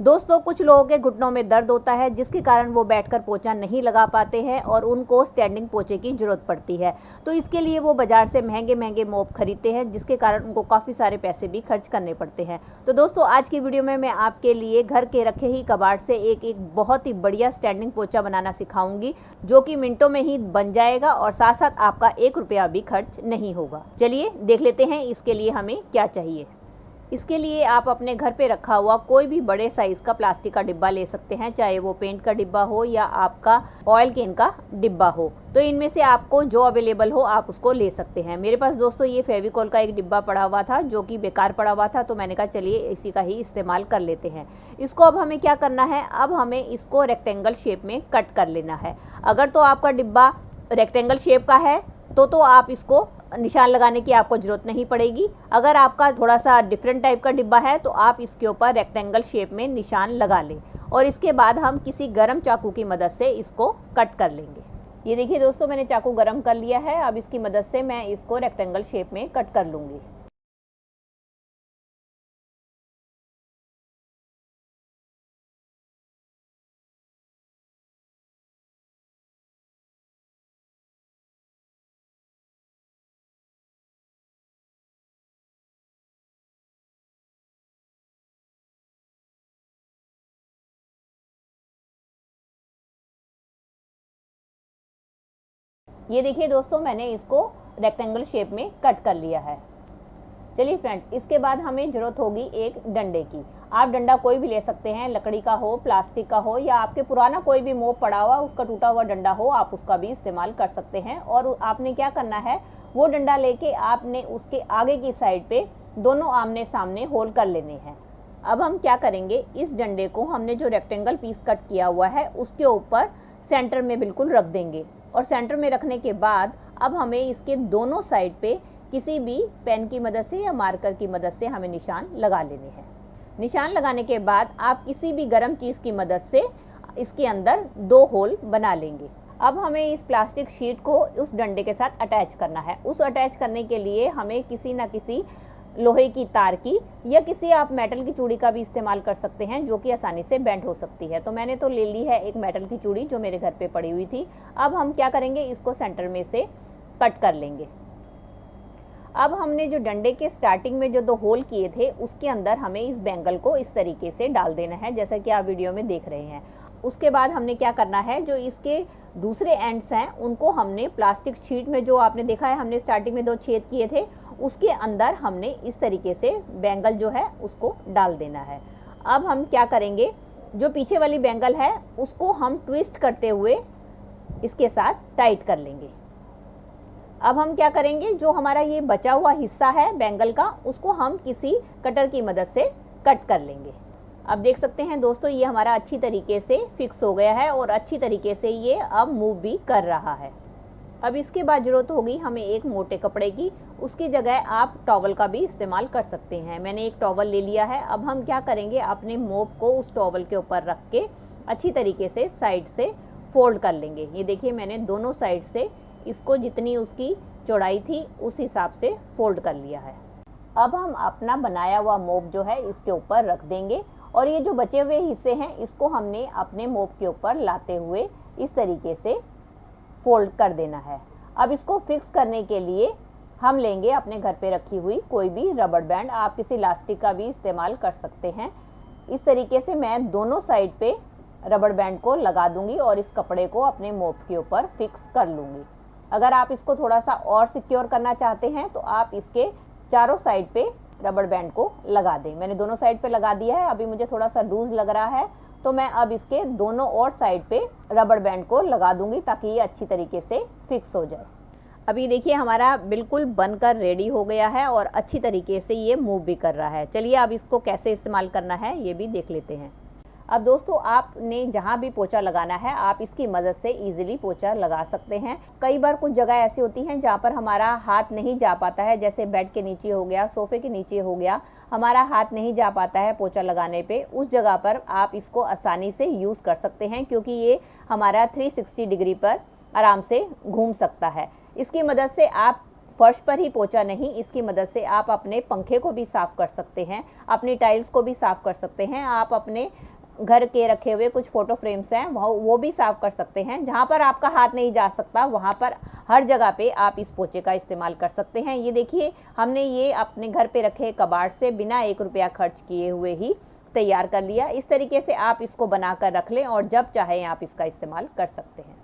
दोस्तों, कुछ लोगों के घुटनों में दर्द होता है जिसके कारण वो बैठकर पोंछा नहीं लगा पाते हैं और उनको स्टैंडिंग पोंछे की ज़रूरत पड़ती है। तो इसके लिए वो बाज़ार से महंगे महंगे मोप खरीदते हैं जिसके कारण उनको काफ़ी सारे पैसे भी खर्च करने पड़ते हैं। तो दोस्तों, आज की वीडियो में मैं आपके लिए घर के रखे ही कबाड़ से एक बहुत ही बढ़िया स्टैंडिंग पोंछा बनाना सिखाऊंगी, जो कि मिनटों में ही बन जाएगा और साथ साथ आपका 1 रुपया भी खर्च नहीं होगा। चलिए देख लेते हैं इसके लिए हमें क्या चाहिए। इसके लिए आप अपने घर पे रखा हुआ कोई भी बड़े साइज़ का प्लास्टिक का डिब्बा ले सकते हैं, चाहे वो पेंट का डिब्बा हो या आपका ऑयल कैन का डिब्बा हो। तो इनमें से आपको जो अवेलेबल हो आप उसको ले सकते हैं। मेरे पास दोस्तों ये फेविकॉल का एक डिब्बा पड़ा हुआ था जो कि बेकार पड़ा हुआ था, तो मैंने कहा चलिए इसी का ही इस्तेमाल कर लेते हैं। इसको अब हमें क्या करना है, अब हमें इसको रेक्टेंगल शेप में कट कर लेना है। अगर तो आपका डिब्बा रेक्टेंगल शेप का है तो आप इसको निशान लगाने की आपको ज़रूरत नहीं पड़ेगी। अगर आपका थोड़ा सा डिफरेंट टाइप का डिब्बा है तो आप इसके ऊपर रेक्टेंगल शेप में निशान लगा लें और इसके बाद हम किसी गर्म चाकू की मदद से इसको कट कर लेंगे। ये देखिए दोस्तों, मैंने चाकू गर्म कर लिया है। अब इसकी मदद से मैं इसको रेक्टेंगल शेप में कट कर लूँगी। ये देखिए दोस्तों, मैंने इसको रेक्टेंगल शेप में कट कर लिया है। चलिए फ्रेंड, इसके बाद हमें ज़रूरत होगी एक डंडे की। आप डंडा कोई भी ले सकते हैं, लकड़ी का हो, प्लास्टिक का हो, या आपके पुराना कोई भी मोप पड़ा हुआ उसका टूटा हुआ डंडा हो, आप उसका भी इस्तेमाल कर सकते हैं। और आपने क्या करना है, वो डंडा लेके आपने उसके आगे की साइड पे दोनों आमने सामने होल कर लेने हैं। अब हम क्या करेंगे, इस डंडे को हमने जो रेक्टेंगल पीस कट किया हुआ है उसके ऊपर सेंटर में बिल्कुल रख देंगे और सेंटर में रखने के बाद अब हमें इसके दोनों साइड पे किसी भी पेन की मदद से या मार्कर की मदद से हमें निशान लगा लेने हैं। निशान लगाने के बाद आप किसी भी गर्म चीज़ की मदद से इसके अंदर 2 होल बना लेंगे। अब हमें इस प्लास्टिक शीट को उस डंडे के साथ अटैच करना है। उस अटैच करने के लिए हमें किसी न किसी लोहे की तार की या किसी आप मेटल की चूड़ी का भी इस्तेमाल कर सकते हैं जो कि आसानी से बेंड हो सकती है। तो मैंने तो ले ली है एक मेटल की चूड़ी जो मेरे घर पे पड़ी हुई थी। अब हम क्या करेंगे, इसको सेंटर में से कट कर लेंगे। अब हमने जो डंडे के स्टार्टिंग में जो 2 होल किए थे उसके अंदर हमें इस बैंगल को इस तरीके से डाल देना है, जैसा कि आप वीडियो में देख रहे हैं। उसके बाद हमने क्या करना है, जो इसके दूसरे एंड्स हैं उनको हमने प्लास्टिक शीट में, जो आपने देखा है हमने स्टार्टिंग में 2 छेद किए थे, उसके अंदर हमने इस तरीके से बैंगल जो है उसको डाल देना है। अब हम क्या करेंगे, जो पीछे वाली बैंगल है उसको हम ट्विस्ट करते हुए इसके साथ टाइट कर लेंगे। अब हम क्या करेंगे, जो हमारा ये बचा हुआ हिस्सा है बैंगल का उसको हम किसी कटर की मदद से कट कर लेंगे। अब देख सकते हैं दोस्तों, ये हमारा अच्छी तरीके से फिक्स हो गया है और अच्छी तरीके से ये अब मूव भी कर रहा है। अब इसके बाद ज़रूरत होगी हमें एक मोटे कपड़े की। उसकी जगह आप टॉवल का भी इस्तेमाल कर सकते हैं। मैंने एक टॉवल ले लिया है। अब हम क्या करेंगे, अपने मोप को उस टॉवल के ऊपर रख के अच्छी तरीके से साइड से फोल्ड कर लेंगे। ये देखिए, मैंने दोनों साइड से इसको जितनी उसकी चौड़ाई थी उस हिसाब से फोल्ड कर लिया है। अब हम अपना बनाया हुआ मोप जो है इसके ऊपर रख देंगे और ये जो बचे हुए हिस्से हैं इसको हमने अपने मोप के ऊपर लाते हुए इस तरीके से फोल्ड कर देना है। अब इसको फिक्स करने के लिए हम लेंगे अपने घर पे रखी हुई कोई भी रबड़ बैंड, आप किसी इलास्टिक का भी इस्तेमाल कर सकते हैं। इस तरीके से मैं दोनों साइड पे रबड़ बैंड को लगा दूंगी और इस कपड़े को अपने मोप के ऊपर फिक्स कर लूँगी। अगर आप इसको थोड़ा सा और सिक्योर करना चाहते हैं तो आप इसके चारों साइड पे रबड़ बैंड को लगा दें। मैंने दोनों साइड पे लगा दिया है। अभी मुझे थोड़ा सा लूज लग रहा है तो मैं अब इसके दोनों और साइड पे रबड़ बैंड को लगा दूंगी ताकि ये अच्छी तरीके से फिक्स हो जाए। अभी देखिए, हमारा बिल्कुल बनकर रेडी हो गया है और अच्छी तरीके से ये मूव भी कर रहा है। चलिए अब इसको कैसे इस्तेमाल करना है ये भी देख लेते हैं। अब दोस्तों, आपने जहाँ भी पोंछा लगाना है आप इसकी मदद से इजीली पोंछा लगा सकते हैं। कई बार कुछ जगह ऐसी होती हैं जहाँ पर हमारा हाथ नहीं जा पाता है, जैसे बेड के नीचे हो गया, सोफे के नीचे हो गया, हमारा हाथ नहीं जा पाता है पोंछा लगाने पे। उस जगह पर आप इसको आसानी से यूज़ कर सकते हैं क्योंकि ये हमारा 360 डिग्री पर आराम से घूम सकता है। इसकी मदद से आप फर्श पर ही पोंछा नहीं, इसकी मदद से आप अपने पंखे को भी साफ़ कर सकते हैं, अपनी टाइल्स को भी साफ़ कर सकते हैं, आप अपने घर के रखे हुए कुछ फ़ोटो फ्रेम्स हैं वो भी साफ़ कर सकते हैं। जहाँ पर आपका हाथ नहीं जा सकता वहाँ पर हर जगह पे आप इस पोचे का इस्तेमाल कर सकते हैं। ये देखिए, हमने ये अपने घर पे रखे कबाड़ से बिना 1 रुपया खर्च किए हुए ही तैयार कर लिया। इस तरीके से आप इसको बना कर रख लें और जब चाहें आप इसका इस्तेमाल कर सकते हैं।